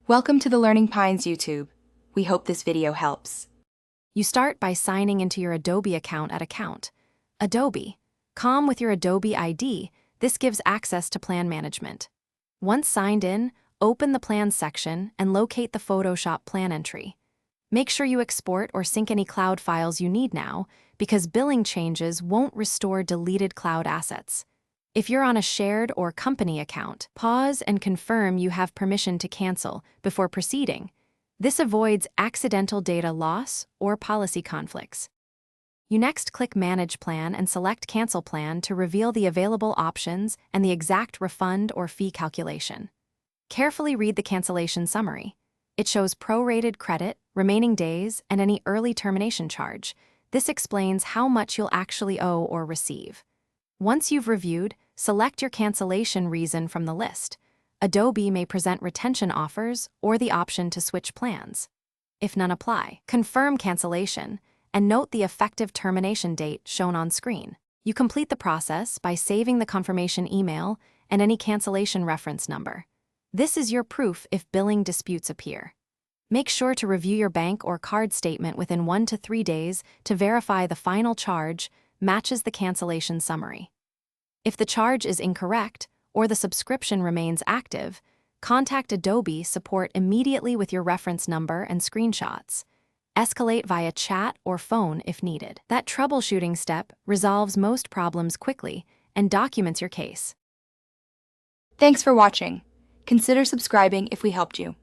Welcome to the Learning Pines YouTube. We hope this video helps. You start by signing into your Adobe account at Account. Adobe. With your Adobe ID, this gives access to plan management. Once signed in, open the Plans section and locate the Photoshop plan entry. Make sure you export or sync any cloud files you need now, because billing changes won't restore deleted cloud assets. If you're on a shared or company account, pause and confirm you have permission to cancel before proceeding. This avoids accidental data loss or policy conflicts. You next click Manage Plan and select Cancel Plan to reveal the available options and the exact refund or fee calculation. Carefully read the cancellation summary. It shows prorated credit, remaining days, and any early termination charge. This explains how much you'll actually owe or receive. Once you've reviewed, select your cancellation reason from the list. Adobe may present retention offers or the option to switch plans. If none apply, confirm cancellation and note the effective termination date shown on screen. You complete the process by saving the confirmation email and any cancellation reference number. This is your proof if billing disputes appear. Make sure to review your bank or card statement within 1 to 3 days to verify the final charge matches the cancellation summary. If the charge is incorrect or the subscription remains active, contact Adobe support immediately with your reference number and screenshots. Escalate via chat or phone if needed. That troubleshooting step resolves most problems quickly and documents your case. Thanks for watching. Consider subscribing if we helped you.